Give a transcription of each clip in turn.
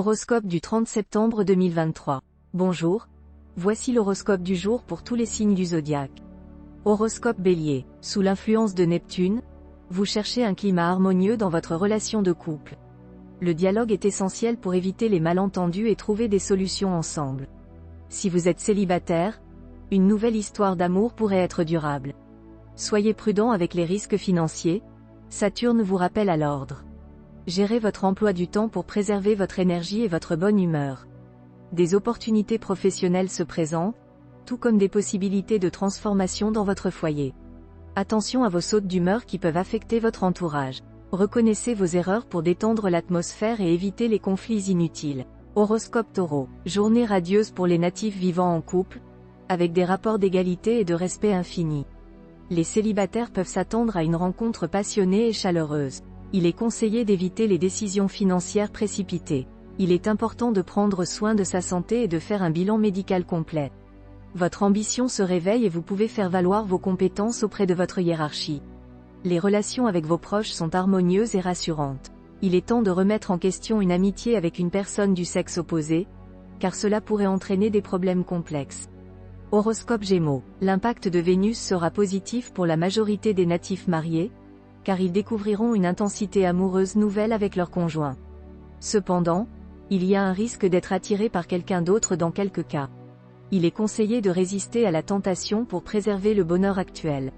Horoscope du 30 septembre 2023. Bonjour, voici l'horoscope du jour pour tous les signes du zodiaque. Horoscope Bélier, sous l'influence de Neptune, vous cherchez un climat harmonieux dans votre relation de couple. Le dialogue est essentiel pour éviter les malentendus et trouver des solutions ensemble. Si vous êtes célibataire, une nouvelle histoire d'amour pourrait être durable. Soyez prudent avec les risques financiers, Saturne vous rappelle à l'ordre. Gérez votre emploi du temps pour préserver votre énergie et votre bonne humeur. Des opportunités professionnelles se présentent, tout comme des possibilités de transformation dans votre foyer. Attention à vos sautes d'humeur qui peuvent affecter votre entourage. Reconnaissez vos erreurs pour détendre l'atmosphère et éviter les conflits inutiles. Horoscope Taureau, journée radieuse pour les natifs vivant en couple, avec des rapports d'égalité et de respect infini. Les célibataires peuvent s'attendre à une rencontre passionnée et chaleureuse. Il est conseillé d'éviter les décisions financières précipitées. Il est important de prendre soin de sa santé et de faire un bilan médical complet. Votre ambition se réveille et vous pouvez faire valoir vos compétences auprès de votre hiérarchie. Les relations avec vos proches sont harmonieuses et rassurantes. Il est temps de remettre en question une amitié avec une personne du sexe opposé, car cela pourrait entraîner des problèmes complexes. Horoscope Gémeaux, l'impact de Vénus sera positif pour la majorité des natifs mariés, car ils découvriront une intensité amoureuse nouvelle avec leur conjoint. Cependant, il y a un risque d'être attiré par quelqu'un d'autre dans quelques cas. Il est conseillé de résister à la tentation pour préserver le bonheur actuel.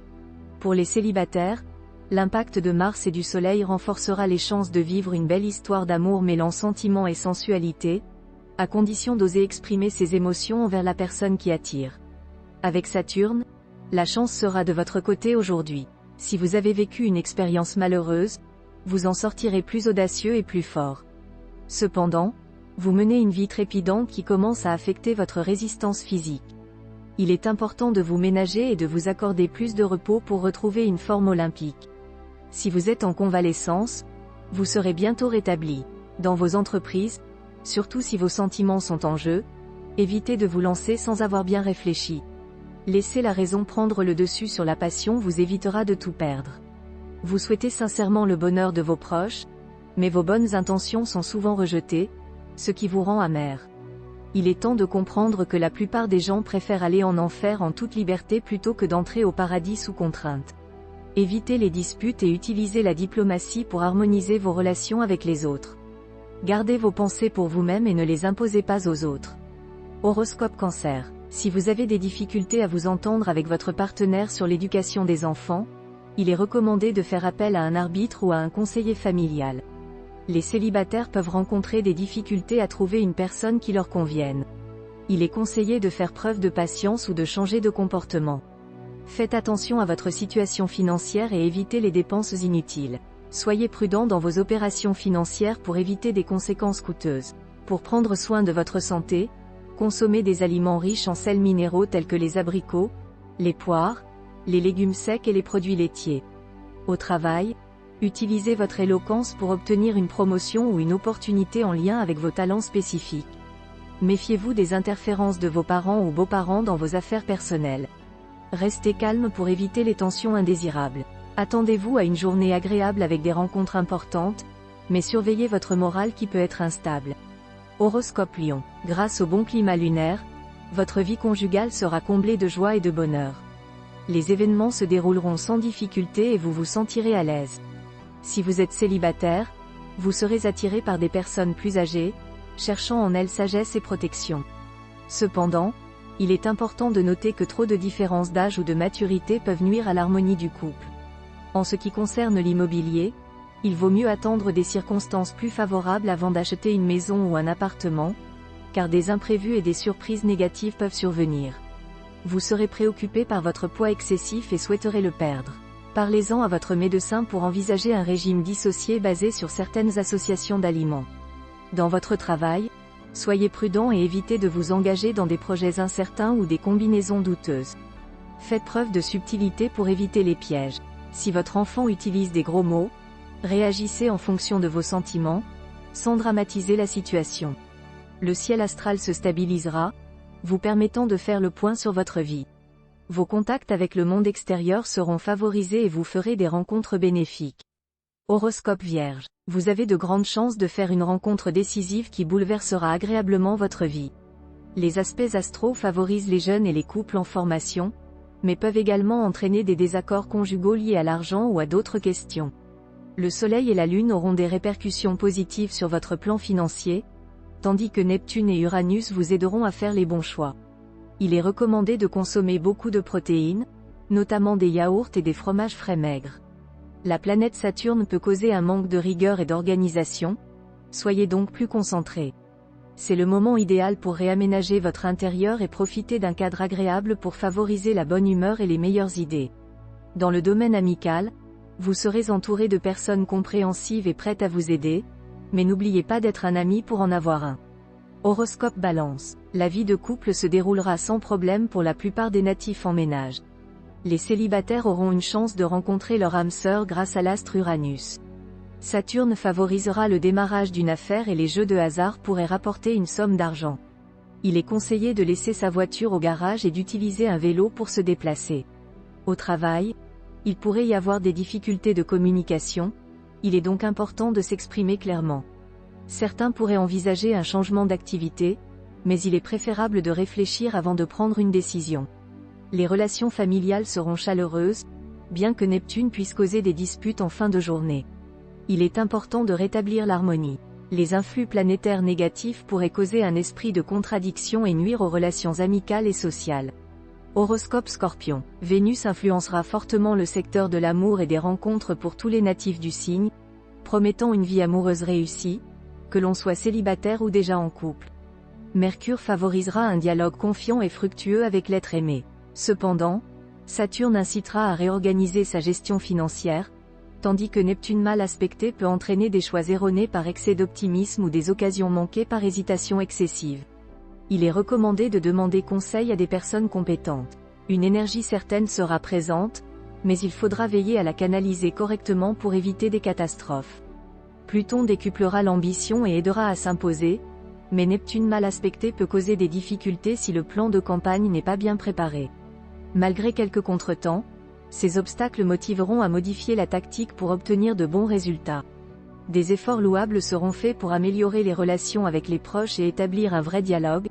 Pour les célibataires, l'impact de Mars et du Soleil renforcera les chances de vivre une belle histoire d'amour mêlant sentiment et sensualité, à condition d'oser exprimer ses émotions envers la personne qui attire. Avec Saturne, la chance sera de votre côté aujourd'hui. Si vous avez vécu une expérience malheureuse, vous en sortirez plus audacieux et plus fort. Cependant, vous menez une vie trépidante qui commence à affecter votre résistance physique. Il est important de vous ménager et de vous accorder plus de repos pour retrouver une forme olympique. Si vous êtes en convalescence, vous serez bientôt rétabli. Dans vos entreprises, surtout si vos sentiments sont en jeu, évitez de vous lancer sans avoir bien réfléchi. Laisser la raison prendre le dessus sur la passion vous évitera de tout perdre. Vous souhaitez sincèrement le bonheur de vos proches, mais vos bonnes intentions sont souvent rejetées, ce qui vous rend amer. Il est temps de comprendre que la plupart des gens préfèrent aller en enfer en toute liberté plutôt que d'entrer au paradis sous contrainte. Évitez les disputes et utilisez la diplomatie pour harmoniser vos relations avec les autres. Gardez vos pensées pour vous-même et ne les imposez pas aux autres. Horoscope Cancer. Si vous avez des difficultés à vous entendre avec votre partenaire sur l'éducation des enfants, il est recommandé de faire appel à un arbitre ou à un conseiller familial. Les célibataires peuvent rencontrer des difficultés à trouver une personne qui leur convienne. Il est conseillé de faire preuve de patience ou de changer de comportement. Faites attention à votre situation financière et évitez les dépenses inutiles. Soyez prudent dans vos opérations financières pour éviter des conséquences coûteuses. Pour prendre soin de votre santé, consommez des aliments riches en sels minéraux tels que les abricots, les poires, les légumes secs et les produits laitiers. Au travail, utilisez votre éloquence pour obtenir une promotion ou une opportunité en lien avec vos talents spécifiques. Méfiez-vous des interférences de vos parents ou beaux-parents dans vos affaires personnelles. Restez calme pour éviter les tensions indésirables. Attendez-vous à une journée agréable avec des rencontres importantes, mais surveillez votre morale qui peut être instable. Horoscope Lion. Grâce au bon climat lunaire, votre vie conjugale sera comblée de joie et de bonheur. Les événements se dérouleront sans difficulté et vous vous sentirez à l'aise. Si vous êtes célibataire, vous serez attiré par des personnes plus âgées, cherchant en elles sagesse et protection. Cependant, il est important de noter que trop de différences d'âge ou de maturité peuvent nuire à l'harmonie du couple. En ce qui concerne l'immobilier, il vaut mieux attendre des circonstances plus favorables avant d'acheter une maison ou un appartement, car des imprévus et des surprises négatives peuvent survenir. Vous serez préoccupé par votre poids excessif et souhaiterez le perdre. Parlez-en à votre médecin pour envisager un régime dissocié basé sur certaines associations d'aliments. Dans votre travail, soyez prudent et évitez de vous engager dans des projets incertains ou des combinaisons douteuses. Faites preuve de subtilité pour éviter les pièges. Si votre enfant utilise des gros mots, réagissez en fonction de vos sentiments, sans dramatiser la situation. Le ciel astral se stabilisera, vous permettant de faire le point sur votre vie. Vos contacts avec le monde extérieur seront favorisés et vous ferez des rencontres bénéfiques. Horoscope Vierge. Vous avez de grandes chances de faire une rencontre décisive qui bouleversera agréablement votre vie. Les aspects astro favorisent les jeunes et les couples en formation, mais peuvent également entraîner des désaccords conjugaux liés à l'argent ou à d'autres questions. Le Soleil et la Lune auront des répercussions positives sur votre plan financier, tandis que Neptune et Uranus vous aideront à faire les bons choix. Il est recommandé de consommer beaucoup de protéines, notamment des yaourts et des fromages frais maigres. La planète Saturne peut causer un manque de rigueur et d'organisation, soyez donc plus concentrés. C'est le moment idéal pour réaménager votre intérieur et profiter d'un cadre agréable pour favoriser la bonne humeur et les meilleures idées. Dans le domaine amical, vous serez entouré de personnes compréhensives et prêtes à vous aider, mais n'oubliez pas d'être un ami pour en avoir un. Horoscope Balance. La vie de couple se déroulera sans problème pour la plupart des natifs en ménage. Les célibataires auront une chance de rencontrer leur âme sœur grâce à l'astre Uranus. Saturne favorisera le démarrage d'une affaire et les jeux de hasard pourraient rapporter une somme d'argent. Il est conseillé de laisser sa voiture au garage et d'utiliser un vélo pour se déplacer. Au travail, il pourrait y avoir des difficultés de communication, il est donc important de s'exprimer clairement. Certains pourraient envisager un changement d'activité, mais il est préférable de réfléchir avant de prendre une décision. Les relations familiales seront chaleureuses, bien que Neptune puisse causer des disputes en fin de journée. Il est important de rétablir l'harmonie. Les influx planétaires négatifs pourraient causer un esprit de contradiction et nuire aux relations amicales et sociales. Horoscope Scorpion. Vénus influencera fortement le secteur de l'amour et des rencontres pour tous les natifs du signe, promettant une vie amoureuse réussie, que l'on soit célibataire ou déjà en couple. Mercure favorisera un dialogue confiant et fructueux avec l'être aimé. Cependant, Saturne incitera à réorganiser sa gestion financière, tandis que Neptune mal aspecté peut entraîner des choix erronés par excès d'optimisme ou des occasions manquées par hésitation excessive. Il est recommandé de demander conseil à des personnes compétentes. Une énergie certaine sera présente, mais il faudra veiller à la canaliser correctement pour éviter des catastrophes. Pluton décuplera l'ambition et aidera à s'imposer, mais Neptune mal aspecté peut causer des difficultés si le plan de campagne n'est pas bien préparé. Malgré quelques contretemps, ces obstacles motiveront à modifier la tactique pour obtenir de bons résultats. Des efforts louables seront faits pour améliorer les relations avec les proches et établir un vrai dialogue,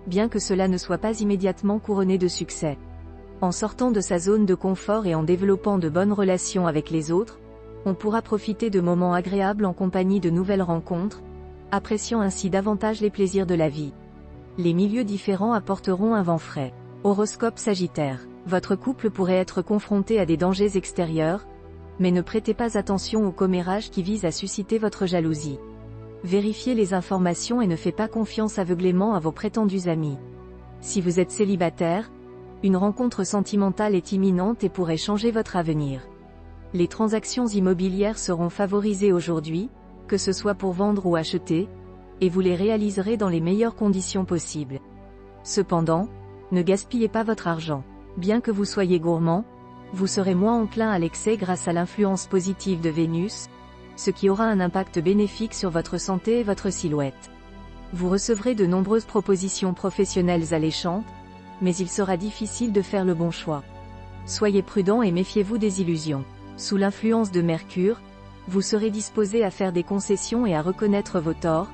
bien que cela ne soit pas immédiatement couronné de succès. En sortant de sa zone de confort et en développant de bonnes relations avec les autres, on pourra profiter de moments agréables en compagnie de nouvelles rencontres, appréciant ainsi davantage les plaisirs de la vie. Les milieux différents apporteront un vent frais. Horoscope Sagittaire. Votre couple pourrait être confronté à des dangers extérieurs, mais ne prêtez pas attention aux commérages qui visent à susciter votre jalousie. Vérifiez les informations et ne faites pas confiance aveuglément à vos prétendus amis. Si vous êtes célibataire, une rencontre sentimentale est imminente et pourrait changer votre avenir. Les transactions immobilières seront favorisées aujourd'hui, que ce soit pour vendre ou acheter, et vous les réaliserez dans les meilleures conditions possibles. Cependant, ne gaspillez pas votre argent. Bien que vous soyez gourmand, vous serez moins enclin à l'excès grâce à l'influence positive de Vénus, ce qui aura un impact bénéfique sur votre santé et votre silhouette. Vous recevrez de nombreuses propositions professionnelles alléchantes, mais il sera difficile de faire le bon choix. Soyez prudent et méfiez-vous des illusions. Sous l'influence de Mercure, vous serez disposé à faire des concessions et à reconnaître vos torts,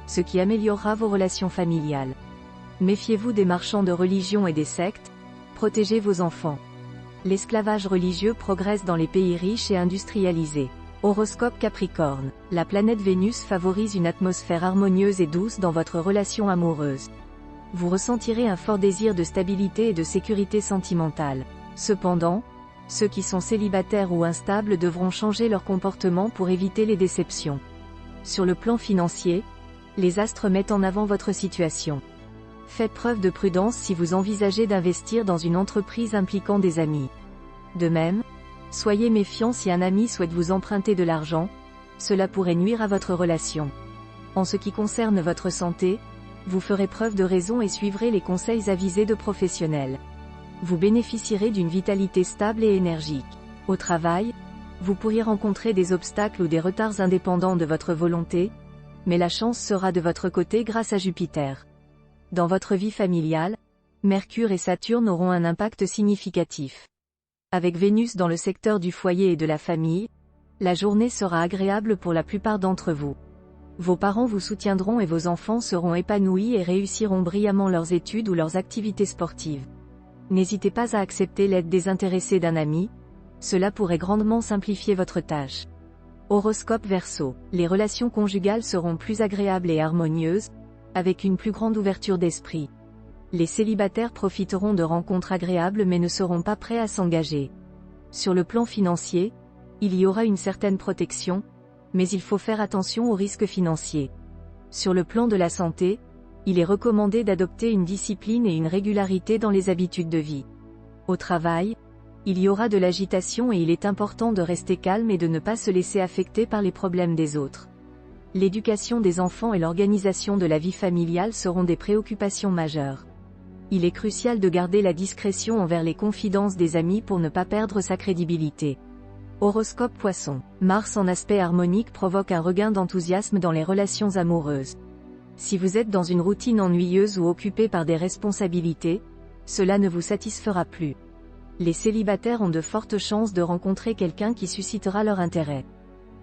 ce qui améliorera vos relations familiales. Méfiez-vous des marchands de religion et des sectes, protégez vos enfants. L'esclavage religieux progresse dans les pays riches et industrialisés. Horoscope Capricorne. La planète Vénus favorise une atmosphère harmonieuse et douce dans votre relation amoureuse. Vous ressentirez un fort désir de stabilité et de sécurité sentimentale. Cependant, ceux qui sont célibataires ou instables devront changer leur comportement pour éviter les déceptions. Sur le plan financier, les astres mettent en avant votre situation. Faites preuve de prudence si vous envisagez d'investir dans une entreprise impliquant des amis. De même, soyez méfiant si un ami souhaite vous emprunter de l'argent, cela pourrait nuire à votre relation. En ce qui concerne votre santé, vous ferez preuve de raison et suivrez les conseils avisés de professionnels. Vous bénéficierez d'une vitalité stable et énergique. Au travail, vous pourriez rencontrer des obstacles ou des retards indépendants de votre volonté, mais la chance sera de votre côté grâce à Jupiter. Dans votre vie familiale, Mercure et Saturne auront un impact significatif. Avec Vénus dans le secteur du foyer et de la famille, La journée sera agréable pour la plupart d'entre vous. Vos parents vous soutiendront et vos enfants seront épanouis et réussiront brillamment leurs études ou leurs activités sportives. N'hésitez pas à accepter l'aide désintéressée d'un ami, cela pourrait grandement simplifier votre tâche. Horoscope Verseau. Les relations conjugales seront plus agréables et harmonieuses, avec une plus grande ouverture d'esprit. Les célibataires profiteront de rencontres agréables mais ne seront pas prêts à s'engager. Sur le plan financier, il y aura une certaine protection, mais il faut faire attention aux risques financiers. Sur le plan de la santé, il est recommandé d'adopter une discipline et une régularité dans les habitudes de vie. Au travail, il y aura de l'agitation et il est important de rester calme et de ne pas se laisser affecter par les problèmes des autres. L'éducation des enfants et l'organisation de la vie familiale seront des préoccupations majeures. Il est crucial de garder la discrétion envers les confidences des amis pour ne pas perdre sa crédibilité. Horoscope Poisson. Mars en aspect harmonique provoque un regain d'enthousiasme dans les relations amoureuses. Si vous êtes dans une routine ennuyeuse ou occupé par des responsabilités, cela ne vous satisfera plus. Les célibataires ont de fortes chances de rencontrer quelqu'un qui suscitera leur intérêt.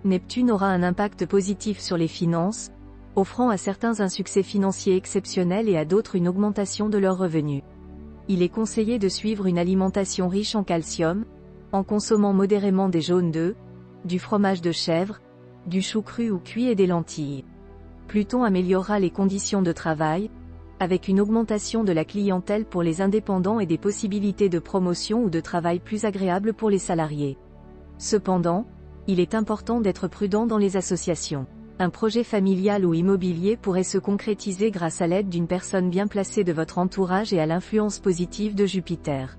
Neptune aura un impact positif sur les finances, offrant à certains un succès financier exceptionnel et à d'autres une augmentation de leurs revenus. Il est conseillé de suivre une alimentation riche en calcium, en consommant modérément des jaunes d'œufs, du fromage de chèvre, du chou cru ou cuit et des lentilles. Pluton améliorera les conditions de travail, avec une augmentation de la clientèle pour les indépendants et des possibilités de promotion ou de travail plus agréables pour les salariés. Cependant, il est important d'être prudent dans les associations. Un projet familial ou immobilier pourrait se concrétiser grâce à l'aide d'une personne bien placée de votre entourage et à l'influence positive de Jupiter.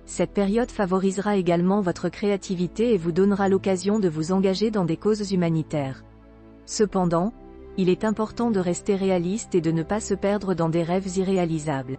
Cette période favorisera également votre créativité et vous donnera l'occasion de vous engager dans des causes humanitaires. Cependant, il est important de rester réaliste et de ne pas se perdre dans des rêves irréalisables.